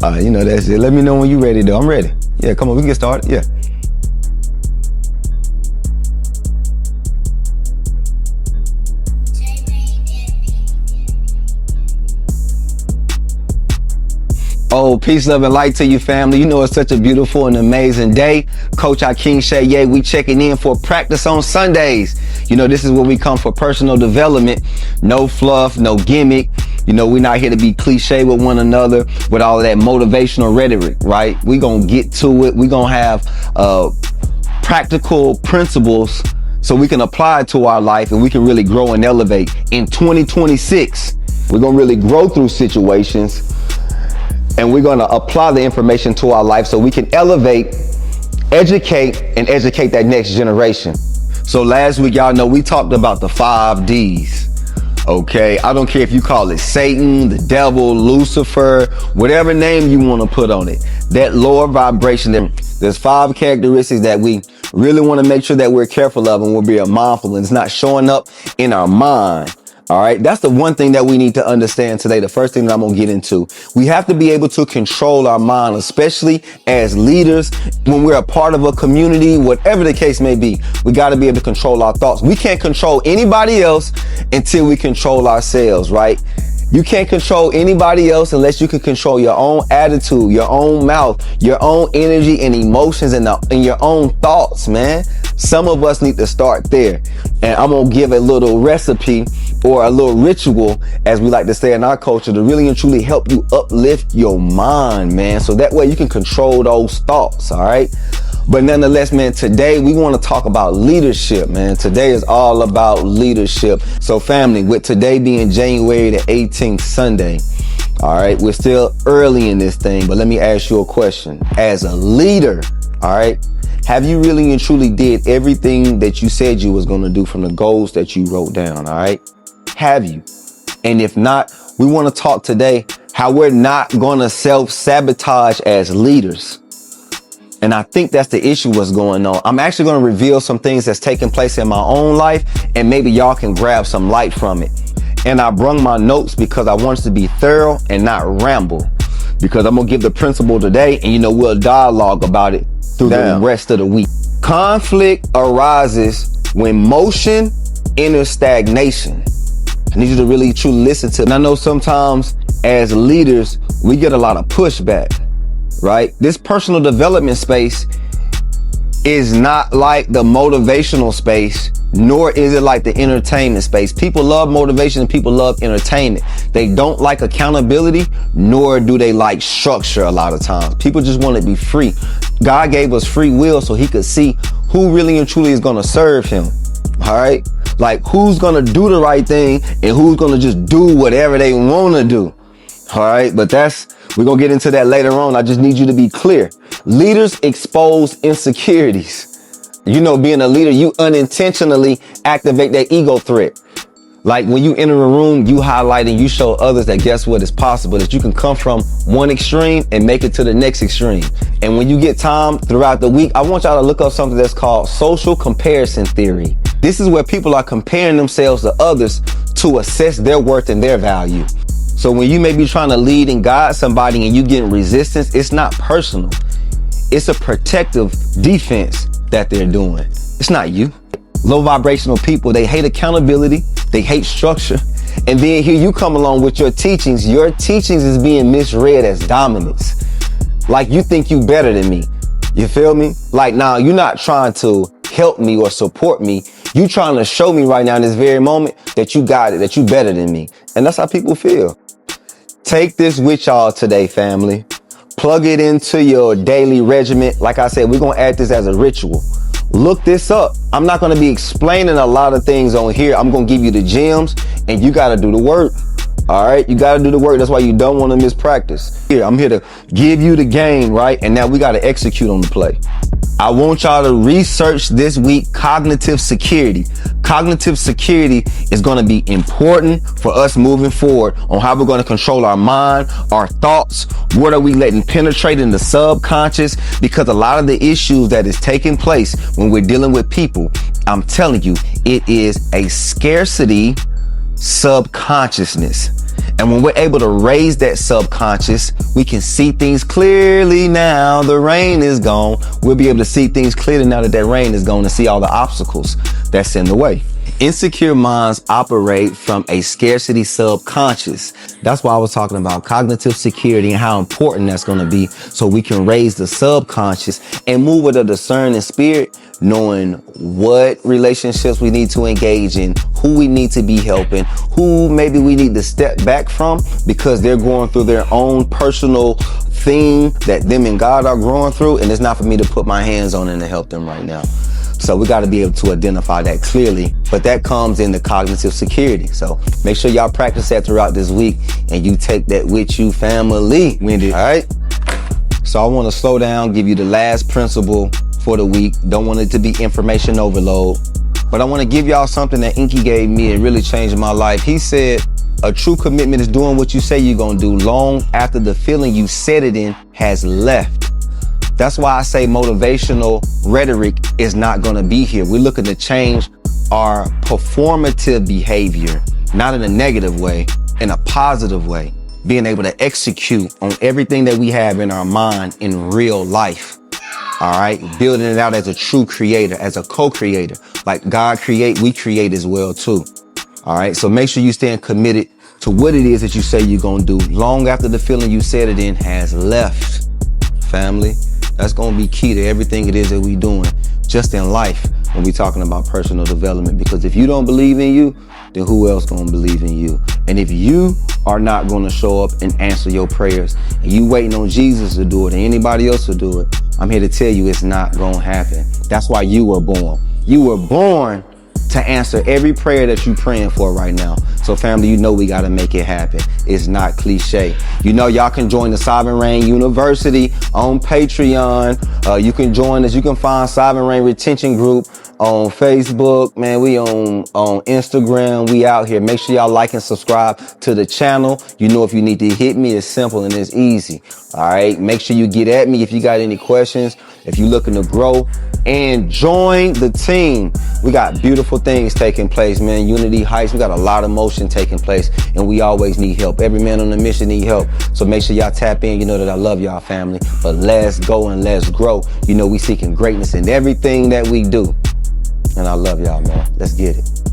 You know, that's it. Let me know when you're ready, though. I'm ready. Yeah, come on, we can get started. Yeah. Oh, peace, love, and light to you, family. You know it's such a beautiful and amazing day. Coach Akeem Shea, we checking in for practice on Sundays. You know, this is where we come for personal development. No fluff, no gimmick. You know, we're not here to be cliche with one another with all of that motivational rhetoric, right? We're going to get to it. We're going to have practical principles so we can apply it to our life and we can really grow and elevate. In 2026, we're going to really grow through situations. And we're going to apply the information to our life so we can elevate, educate, and educate that next generation. So last week, y'all know we talked about the 5 Ds. Okay, I don't care if you call it Satan, the devil, Lucifer, whatever name you want to put on it. That lower vibration, there's 5 characteristics that we really want to make sure that we're careful of and we're being mindful and it's not showing up in our mind. All right, that's the one thing that we need to understand today. The first thing that I'm going to get into, we have to be able to control our mind, especially as leaders, when we're a part of a community, whatever the case may be. We got to be able to control our thoughts. We can't control anybody else until we control ourselves, right? You can't control anybody else unless you can control your own attitude, your own mouth, your own energy and emotions and your own thoughts, man. Some of us need to start there. And I'm going to give a little recipe or a little ritual, as we like to say in our culture, to really and truly help you uplift your mind, man. So that way you can control those thoughts, all right? But nonetheless, man, today we want to talk about leadership, man. Today is all about leadership. So family, with today being January the 18th, Sunday, all right, we're still early in this thing, but let me ask you a question. As a leader, all right, have you really and truly did everything that you said you was going to do from the goals that you wrote down, all right? Have you? And if not, we want to talk today how we're not going to self-sabotage as leaders. And I think that's the issue what's going on. I'm actually going to reveal some things that's taking place in my own life, and maybe y'all can grab some light from it. And I brung my notes because I want us to be thorough and not ramble, because I'm going to give the principle today, and you know, we'll dialogue about it through the rest of the week. Conflict arises when motion enters stagnation. I need you to really truly listen to me. And I know sometimes as leaders, we get a lot of pushback, right? This personal development space is not like the motivational space, nor is it like the entertainment space. People love motivation and people love entertainment. They don't like accountability, nor do they like structure a lot of times. People just want to be free. God gave us free will so he could see who really and truly is going to serve him. All right. Like who's going to do the right thing and who's going to just do whatever they want to do. All right. But we're going to get into that later on. I just need you to be clear. Leaders expose insecurities. You know, being a leader, you unintentionally activate that ego threat. Like when you enter a room, you highlight and you show others that guess what is possible, that you can come from one extreme and make it to the next extreme. And when you get time throughout the week, I want y'all to look up something that's called social comparison theory. This is where people are comparing themselves to others to assess their worth and their value. So when you may be trying to lead and guide somebody and you get resistance, it's not personal. It's a protective defense that they're doing. It's not you. Low vibrational people, they hate accountability. They hate structure. And then here you come along with your teachings. Your teachings is being misread as dominance. Like you think you better than me. You feel me? Like now you're not trying to help me or support me. You trying to show me right now in this very moment that you got it, that you better than me. And that's how people feel. Take this with y'all today, family. Plug it into your daily regimen. Like I said, we're going to add this as a ritual. Look this up. I'm not going to be explaining a lot of things on here. I'm going to give you the gems and you got to do the work. All right. You got to do the work. That's why you don't want to miss practice. Here, I'm here to give you the game, right? And now we got to execute on the play. I want y'all to research this week cognitive security. Cognitive security is going to be important for us moving forward on how we're going to control our mind, our thoughts. What are we letting penetrate in the subconscious? Because a lot of the issues that is taking place when we're dealing with people, I'm telling you, it is a scarcity subconsciousness. And when we're able to raise that subconscious, we can see things clearly now. The rain is gone. We'll be able to see things clearly now that rain is gone and see all the obstacles that's in the way. Insecure minds operate from a scarcity subconscious. That's why I was talking about cognitive security and how important that's going to be, so we can raise the subconscious and move with a discerning spirit, knowing what relationships we need to engage in, who we need to be helping, who maybe we need to step back from because they're going through their own personal thing that them and God are growing through, and it's not for me to put my hands on and to help them right now. So we got to be able to identify that clearly, but that comes in the cognitive security. So make sure y'all practice that throughout this week and you take that with you, family. All right. So I want to slow down, give you the last principle for the week. Don't want it to be information overload, but I want to give y'all something that Inky gave me and really changed my life. He said, a true commitment is doing what you say you're going to do long after the feeling you set it in has left. That's why I say motivational rhetoric is not going to be here. We're looking to change our performative behavior, not in a negative way, in a positive way. Being able to execute on everything that we have in our mind in real life. All right. Building it out as a true creator, as a co-creator. Like God create, we create as well too. All right. So make sure you stand committed to what it is that you say you're going to do long after the feeling you set it in has left. Family. That's going to be key to everything it is that we're doing just in life when we're talking about personal development. Because if you don't believe in you, then who else going to believe in you? And if you are not going to show up and answer your prayers and you waiting on Jesus to do it and anybody else to do it, I'm here to tell you it's not going to happen. That's why you were born. You were born to answer every prayer that you're praying for right now. So family, you know we got to make it happen. It's not cliche. You know, y'all can join the Sovereign Reign University on Patreon. You can join us. You can find Sovereign Reign Retention Group on Facebook. Man, we on Instagram. We out here. Make sure y'all like and subscribe to the channel. You know, if you need to hit me, it's simple and it's easy. All right. Make sure you get at me if you got any questions, if you're looking to grow and join the team. We got beautiful things taking place, man. Unity Heights. We got a lot of motion taking place and we always need help. Every man on the mission need help. So make sure y'all tap in. You know that I love y'all, family, but let's go and let's grow. You know, we seeking greatness in everything that we do. And I love y'all, man. Let's get it.